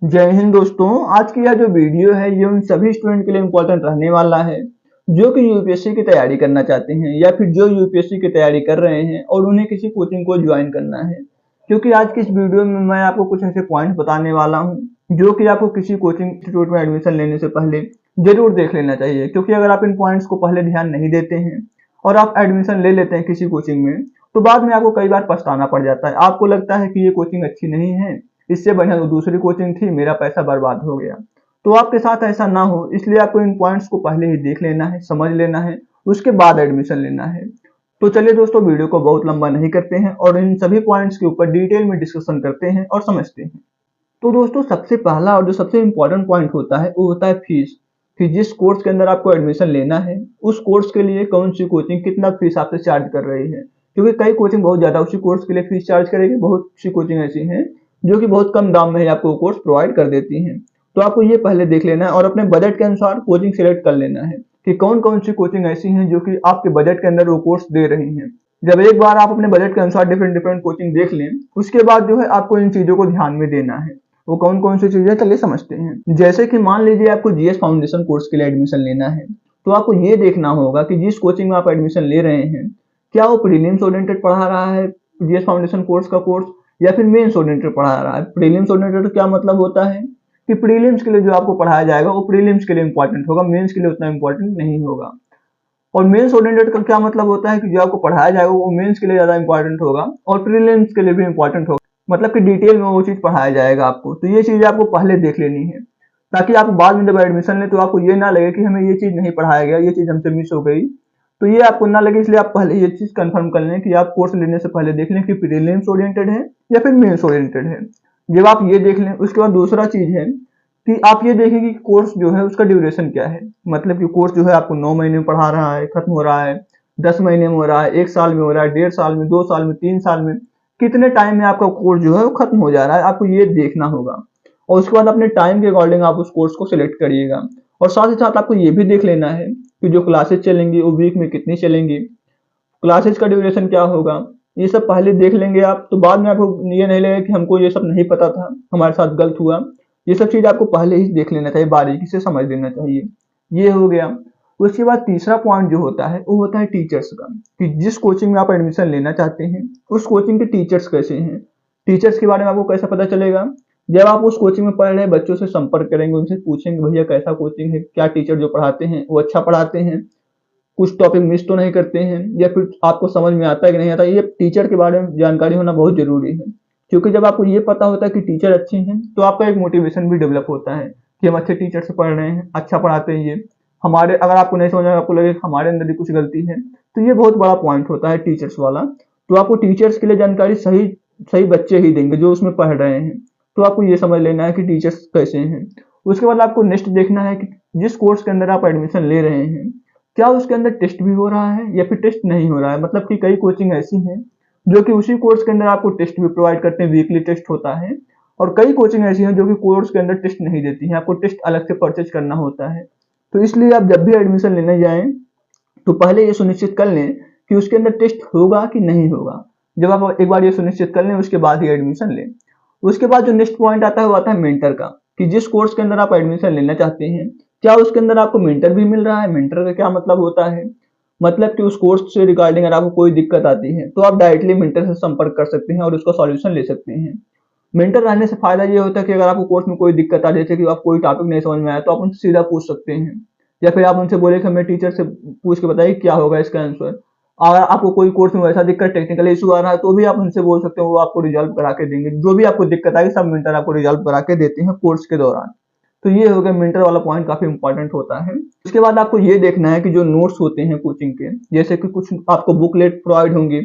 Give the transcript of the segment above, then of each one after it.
जय हिंद दोस्तों। आज की यह जो वीडियो है ये उन सभी स्टूडेंट के लिए इम्पोर्टेंट रहने वाला है जो कि यूपीएससी की तैयारी करना चाहते हैं या फिर जो यूपीएससी की तैयारी कर रहे हैं और उन्हें किसी कोचिंग को ज्वाइन करना है। क्योंकि आज की इस वीडियो में मैं आपको कुछ ऐसे पॉइंट बताने वाला हूं जो कि आपको किसी कोचिंग इंस्टीट्यूट में एडमिशन लेने से पहले जरूर देख लेना चाहिए। क्योंकि अगर आप इन पॉइंट्स को पहले ध्यान नहीं देते हैं और आप एडमिशन ले लेते हैं किसी कोचिंग में, तो बाद में आपको कई बार पछताना पड़ जाता है। आपको लगता है कि ये कोचिंग अच्छी नहीं है, इससे बढ़िया तो दूसरी कोचिंग थी, मेरा पैसा बर्बाद हो गया। तो आपके साथ ऐसा ना हो इसलिए आपको इन पॉइंट्स को पहले ही देख लेना है, समझ लेना है, उसके बाद एडमिशन लेना है। तो चलिए दोस्तों, वीडियो को बहुत लंबा नहीं करते हैं और इन सभी पॉइंट्स के ऊपर डिटेल में डिस्कशन करते हैं और समझते हैं। तो दोस्तों, सबसे पहला और जो सबसे इंपॉर्टेंट पॉइंट होता है वो होता है फीस। कि जिस कोर्स के अंदर आपको एडमिशन लेना है उस कोर्स के लिए कौन सी कोचिंग कितना फीस आपसे चार्ज कर रही है। क्योंकि कई कोचिंग बहुत ज्यादा उसी कोर्स के लिए फीस चार्ज करेगी, बहुत सी कोचिंग ऐसी हैं जो कि बहुत कम दाम में ही आपको कोर्स प्रोवाइड कर देती हैं। तो आपको ये पहले देख लेना है और अपने बजट के अनुसार कोचिंग सिलेक्ट कर लेना है कि कौन कौन सी कोचिंग ऐसी हैं जो कि आपके बजट के अंदर वो कोर्स दे रही हैं। जब एक बार आप अपने बजट के अनुसार डिफरेंट डिफरेंट कोचिंग देख लें, उसके बाद जो है आपको इन चीजों को ध्यान में देना है। वो कौन कौन सी चीजें, चलिए समझते हैं। जैसे कि मान लीजिए आपको जीएस फाउंडेशन कोर्स के लिए एडमिशन लेना है, तो आपको ये देखना होगा कि जिस कोचिंग में आप एडमिशन ले रहे हैं क्या वो प्रीलिम्स ओरिएंटेड पढ़ा रहा है, जीएस फाउंडेशन कोर्स का कोर्स, या फिर मेंस ओरिएंटेड पढ़ा रहा है। प्रीलिम्स ओरिएंटेड क्या मतलब होता है कि प्रीलिम्स के लिए जो आपको पढ़ाया जाएगा वो प्रीलिम्स के लिए इंपॉर्टेंट होगा, मेंस के लिए उतना इंपॉर्टेंट नहीं होगा। और मेंस ओरिएंटेड का क्या मतलब होता है कि जो आपको पढ़ाया जाएगा वो मेंस के लिए ज्यादा इंपॉर्टेंट होगा और प्रीलिम्स के लिए भी इंपॉर्टेंट होगा। मतलब कि डिटेल में वो चीज पढ़ाया जाएगा आपको। तो ये चीज आपको पहले देख लेनी है ताकि आप बाद में जब एडमिशन ले तो आपको ये ना लगे कि हमें ये चीज नहीं पढ़ाया गया, ये चीज हमसे मिस हो गई। तो ये आपको ना लगे, इसलिए आप पहले ये चीज कंफर्म कर लें कि आप कोर्स लेने से पहले देख लें कि प्रीलिम्स ओरिएंटेड है या फिर मेंस ओरिएंटेड है। जब आप ये देख लें उसके बाद दूसरा चीज है कि आप ये देखें कि कोर्स जो है उसका ड्यूरेशन क्या है। मतलब कि कोर्स जो है आपको 9 महीने में पढ़ा रहा है, खत्म हो रहा है, 10 महीने में हो रहा है, 1 साल में हो रहा है, 1.5 साल में, 2 साल में, 3 साल में, कितने टाइम में आपका कोर्स जो है वो खत्म हो जा रहा है, आपको ये देखना होगा। और उसके बाद अपने टाइम के अकॉर्डिंग आप उस कोर्स को सिलेक्ट करिएगा। और साथ ही साथ आपको ये भी देख लेना है कि जो क्लासेस चलेंगी वो वीक में कितनी चलेंगी, क्लासेस का ड्यूरेशन क्या होगा। ये सब पहले देख लेंगे आप तो बाद में आपको ये नहीं लगेगा कि हमको ये सब नहीं पता था, हमारे साथ गलत हुआ। ये सब चीज आपको पहले ही देख लेना चाहिए, बारीकी से समझ लेना चाहिए। ये हो गया। उसके बाद तीसरा पॉइंट जो होता है वो होता है टीचर्स का। कि जिस कोचिंग में आप एडमिशन लेना चाहते हैं उस कोचिंग के टीचर्स कैसे हैं। टीचर्स के बारे में आपको कैसे पता चलेगा, जब आप उस कोचिंग में पढ़ रहे बच्चों से संपर्क करेंगे, उनसे पूछेंगे भैया कैसा कोचिंग है, क्या टीचर जो पढ़ाते हैं वो अच्छा पढ़ाते हैं, कुछ टॉपिक मिस तो नहीं करते हैं, या फिर आपको समझ में आता है कि नहीं आता। ये टीचर के बारे में जानकारी होना बहुत जरूरी है। क्योंकि जब आपको ये पता होता है कि टीचर अच्छे हैं तो आपका एक मोटिवेशन भी डेवलप होता है कि हम अच्छे टीचर से पढ़ रहे हैं, अच्छा पढ़ाते हैं ये हमारे। अगर आपको नहीं समझ में, आपको लगे हमारे अंदर भी कुछ गलती है, तो ये बहुत बड़ा पॉइंट होता है टीचर्स वाला। तो आपको टीचर्स के लिए जानकारी सही सही बच्चे ही देंगे जो उसमें पढ़ रहे हैं। तो आपको ये समझ लेना है कि टीचर्स कैसे हैं। उसके बाद आपको नेक्स्ट देखना है कि जिस कोर्स के अंदर आप एडमिशन ले रहे हैं क्या उसके अंदर टेस्ट भी हो रहा है या फिर टेस्ट नहीं हो रहा है। मतलब कि कई कोचिंग ऐसी हैं जो कि उसी कोर्स के अंदर आपको टेस्ट भी प्रोवाइड करते हैं, वीकली टेस्ट होता है। और कई कोचिंग ऐसी हैं जो कि कोर्स के अंदर टेस्ट नहीं देती हैं, आपको टेस्ट अलग से परचेज करना होता है। तो इसलिए आप जब भी एडमिशन लेने जाएं तो पहले ये सुनिश्चित कर लें कि उसके अंदर टेस्ट होगा कि नहीं होगा। जब आप एक बार ये सुनिश्चित कर लें उसके बाद ही एडमिशन लें। उसके बाद जो नेक्स्ट पॉइंट आता है वो आता है मेंटर का। कि जिस कोर्स के अंदर आप एडमिशन लेना चाहते हैं क्या उसके अंदर आपको मेंटर भी मिल रहा है। मेंटर का क्या मतलब होता है, मतलब कि उस कोर्स से रिगार्डिंग अगर आपको कोई दिक्कत आती है तो आप डायरेक्टली मेंटर से संपर्क कर सकते हैं और उसका सॉल्यूशन ले सकते हैं। मेंटर रहने से फायदा ये होता है कि अगर आपको कोर्स में कोई दिक्कत आ, जैसे कि आप कोई टॉपिक नहीं समझ में आया, तो आप उनसे सीधा पूछ सकते हैं। या फिर आप उनसे बोले कि हमें टीचर से पूछ के बताइए क्या होगा इसका आंसर। अगर आपको कोई कोर्स में वैसा दिक्कत, टेक्निकल इशू आ रहा है, तो भी आप उनसे बोल सकते हो, वो आपको रिजॉल्व करा के देंगे। जो भी आपको दिक्कत आएगी सब मेंटर आपको रिजॉल्व करा के देते हैं कोर्स के दौरान। तो ये हो गया, मेंटर वाला पॉइंट काफी इंपॉर्टेंट होता है। उसके बाद आपको ये देखना है कि जो नोट्स होते हैं कोचिंग के, जैसे कि कुछ आपको बुकलेट प्रोवाइड होंगे,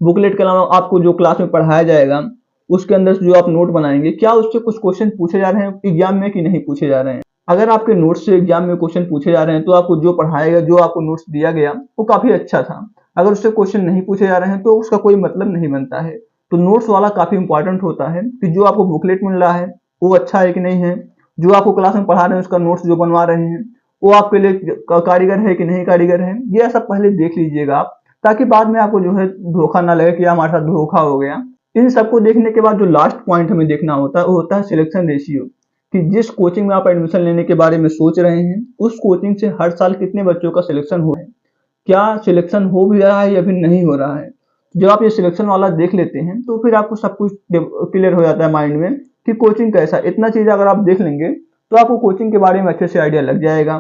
बुकलेट के अलावा आपको जो क्लास में पढ़ाया जाएगा उसके अंदर से जो आप नोट बनाएंगे क्या उससे कुछ क्वेश्चन पूछे जा रहे हैं एग्जाम में कि नहीं पूछे जा रहे हैं। अगर आपके नोट्स से एग्जाम में क्वेश्चन पूछे जा रहे हैं तो आपको जो पढ़ाएगा, जो आपको नोट्स दिया गया वो काफी अच्छा था। अगर उससे क्वेश्चन नहीं पूछे जा रहे हैं तो उसका कोई मतलब नहीं बनता है। तो नोट्स वाला काफी इंपॉर्टेंट होता है कि जो आपको बुकलेट मिल रहा है वो अच्छा है कि नहीं है, जो आपको क्लास में पढ़ा रहे हैं उसका नोट्स जो बनवा रहे हैं वो आपके लिए कारीगर है कि नहीं कारीगर है, ये सब पहले देख लीजिएगा आप, ताकि बाद में आपको जो है धोखा ना लगे कि हमारे साथ धोखा हो गया। इन सबको देखने के बाद जो लास्ट पॉइंट हमें देखना होता है वो होता है सिलेक्शन रेशियो। कि जिस कोचिंग में आप एडमिशन लेने के बारे में सोच रहे हैं उस कोचिंग से हर साल कितने बच्चों का सिलेक्शन हो है, क्या सिलेक्शन हो भी रहा है या फिर नहीं हो रहा है। जब आप ये सिलेक्शन वाला देख लेते हैं तो फिर आपको सब कुछ क्लियर हो जाता है माइंड में कि कोचिंग कैसा, इतना चीज अगर आप देख लेंगे तो आपको कोचिंग के बारे में अच्छे से आइडिया लग जाएगा।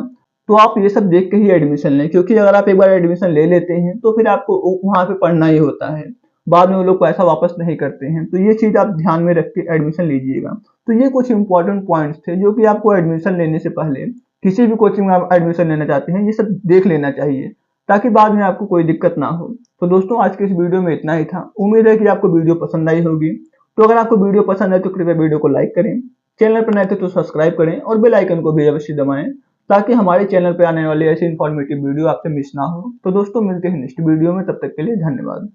तो आप ये सब देख के ही एडमिशन लें, क्योंकि अगर आप एक बार एडमिशन ले लेते हैं तो फिर आपको वहां पे पढ़ना ही होता है, बाद में वो लोग पैसा वापस नहीं करते हैं। तो ये चीज आप ध्यान में रख के एडमिशन लीजिएगा। तो ये कुछ इंपॉर्टेंट पॉइंट्स थे जो कि आपको एडमिशन लेने से पहले, किसी भी कोचिंग में आप एडमिशन लेना चाहते हैं, ये सब देख लेना चाहिए ताकि बाद में आपको कोई दिक्कत ना हो। तो दोस्तों आज के इस वीडियो में इतना ही था। उम्मीद है कि आपको वीडियो पसंद आई होगी। तो अगर आपको वीडियो पसंद है तो कृपया वीडियो को लाइक करें, चैनल पर नए थे तो सब्सक्राइब करें और बेल आइकन को भी अवश्य दबाएं ताकि हमारे चैनल पर आने वाले ऐसे इन्फॉर्मेटिव वीडियो आपसे मिस ना हो। तो दोस्तों मिलते हैं नेक्स्ट वीडियो में, तब तक के लिए धन्यवाद।